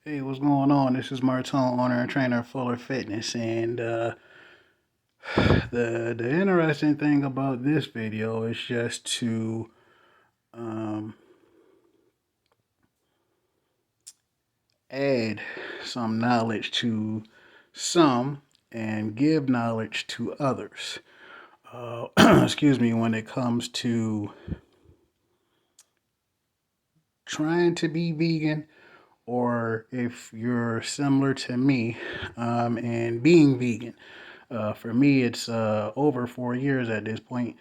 Hey, what's going on? This is Martin, owner and trainer of Fuller Fitness, and the interesting thing about this video is just to um, add some knowledge to some and give knowledge to others. Excuse me, when it comes to trying to be vegan, or if you're similar to me and being vegan. For me, it's over 4 years at this point,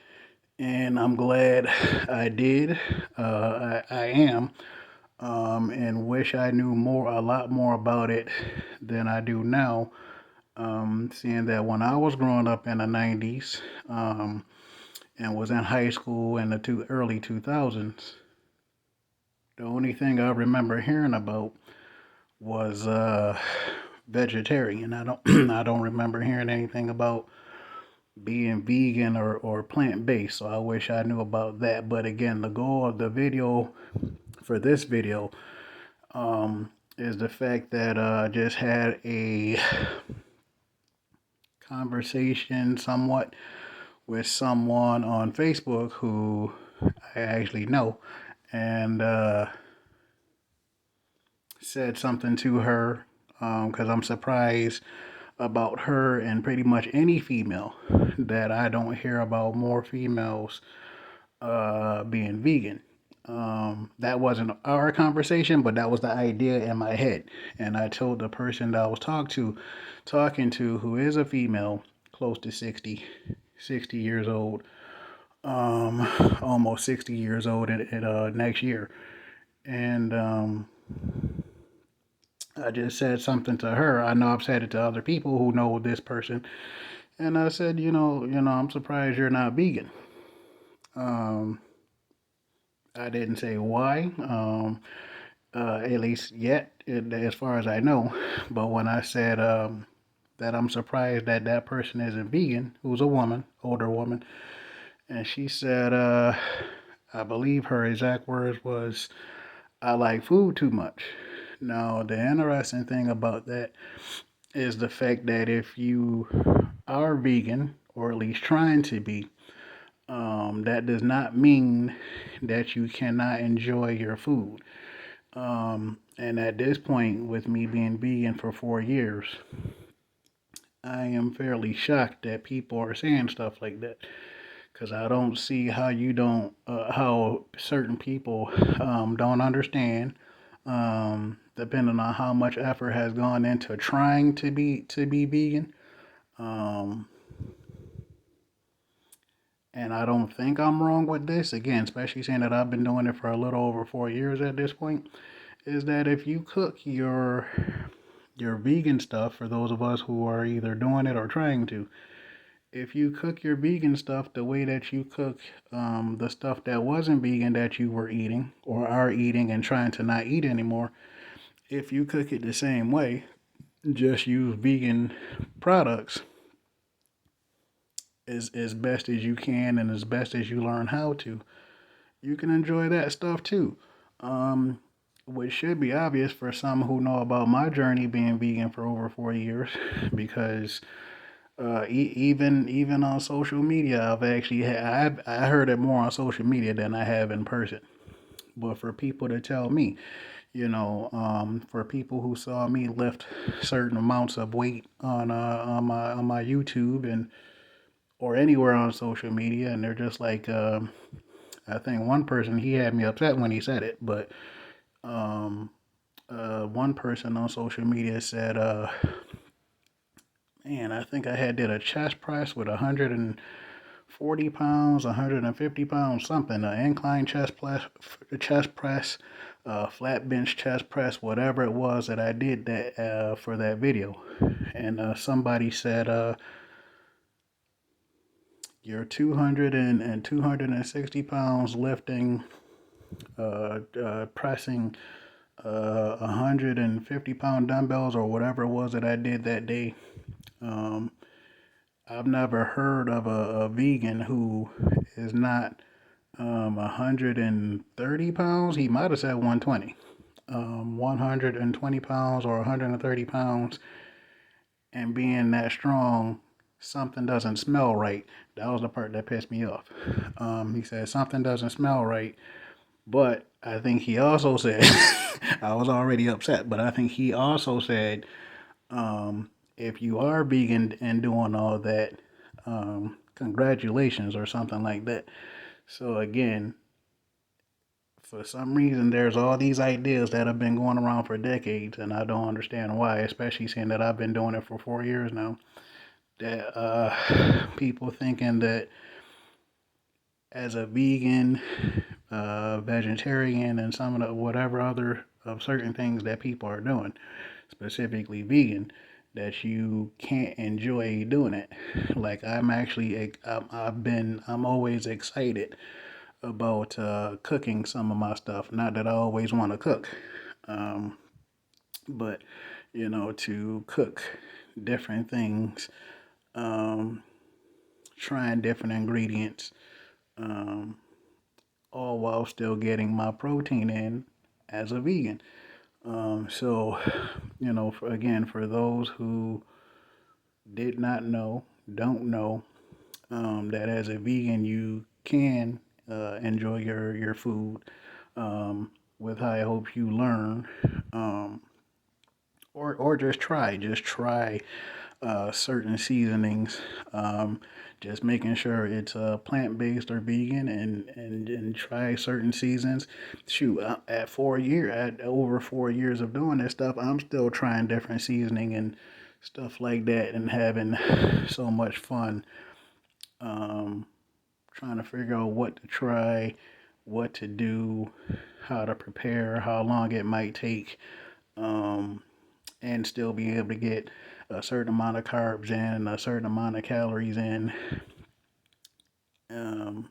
and I'm glad I did. I am, and wish I knew a lot more about it than I do now. Seeing that when I was growing up in the '90s, and was in high school in the early 2000s, the only thing I remember hearing about was vegetarian. I don't I don't remember hearing anything about being vegan or plant based. So I wish I knew about that. But again, the goal of the video for this video is the fact that I just had a conversation somewhat with someone on Facebook who I actually know, and said something to her because I'm surprised about her and pretty much any female that I don't hear about more females being vegan. That wasn't our conversation, but that was the idea in my head. And I told the person that I was talking to, who is a female, close to 60 years old, um, almost 60 years old next year. And I just said something to her. I know I've said it to other people who know this person, and I said, I'm surprised you're not vegan. Um, I didn't say why. At least yet, as far as I know. But when I said that I'm surprised that that person isn't vegan, who's a woman, older woman, and she said, I believe her exact words was, "I like food too much." Now, the interesting thing about that is the fact that if you are vegan, or at least trying to be, that does not mean that you cannot enjoy your food. And at this point, with me being vegan for 4 years, I am fairly shocked that people are saying stuff like that. Because I don't see how how certain people don't understand, depending on how much effort has gone into trying to be vegan. Um, and I don't think I'm wrong with this. Again, especially saying that I've been doing it for a little over 4 years at this point, is that if you cook your vegan stuff, for those of us who are either doing it or trying to, if you cook your vegan stuff the way that you cook the stuff that wasn't vegan that you were eating or are eating and trying to not eat anymore, if you cook it the same way, just use vegan products as best as you can and as best as you learn how to, you can enjoy that stuff too. Um, which should be obvious for some who know about my journey being vegan for over 4 years, because even on social media, I heard it more on social media than I have in person. But for people to tell me, for people who saw me lift certain amounts of weight on my YouTube and or anywhere on social media, and they're just like, I think one person, he had me upset when he said it, but um, one person on social media said, man, I think I had did a chest press with 140 pounds, 150 pounds, something, an incline chest press, flat bench chest press, whatever it was that I did that for that video. And somebody said, you're 200 and 260 pounds lifting, pressing 150-pound dumbbells or whatever it was that I did that day. Um, I've never heard of a vegan who is not 130 pounds. He might have said 120. 120 pounds or 130 pounds and being that strong, something doesn't smell right. That was the part that pissed me off. He said something doesn't smell right, but I think he also said, I was already upset, but I think he also said, if you are vegan and doing all that, congratulations or something like that. So again, for some reason, there's all these ideas that have been going around for decades, and I don't understand why, especially seeing that I've been doing it for 4 years now. That people thinking that as a vegan, vegetarian, and some of the whatever other of certain things that people are doing, specifically vegan, that you can't enjoy doing it. Like I'm always excited about cooking some of my stuff. Not that I always want to cook, um, but to cook different things, um, trying different ingredients, um, all while still getting my protein in as a vegan. So, for those who did not know, don't know, that as a vegan you can enjoy your food with high hopes you learn, um, or just try certain seasonings, just making sure it's plant-based or vegan, and try certain seasons. Shoot, at over 4 years of doing this stuff, I'm still trying different seasoning and stuff like that, and having so much fun, um, trying to figure out what to try, what to do, how to prepare, how long it might take, um, and still be able to get a certain amount of carbs in, a certain amount of calories in, um,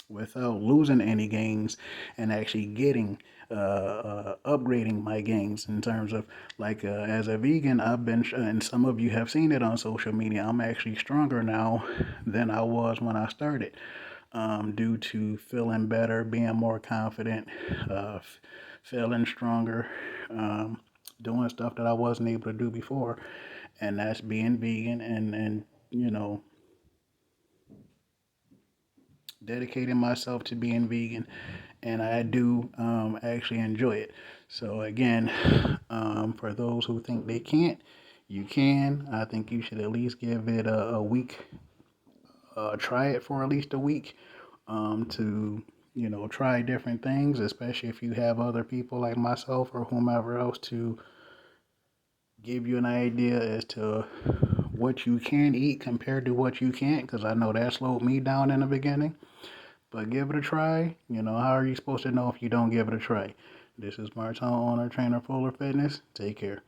without losing any gains, and actually getting upgrading my gains in terms of, like, as a vegan, and some of you have seen it on social media, I'm actually stronger now than I was when I started, due to feeling better, being more confident, feeling stronger, doing stuff that I wasn't able to do before, and that's being vegan, and you know dedicating myself to being vegan, and I do actually enjoy it. So again, for those who think they can't, you can. I think you should at least give it a week. Try it for at least a week, to try different things, especially if you have other people like myself or whomever else to give you an idea as to what you can eat compared to what you can't, because I know that slowed me down in the beginning. But give it a try. How are you supposed to know if you don't give it a try? This is Martin, owner, trainer, Fuller Fitness. Take care.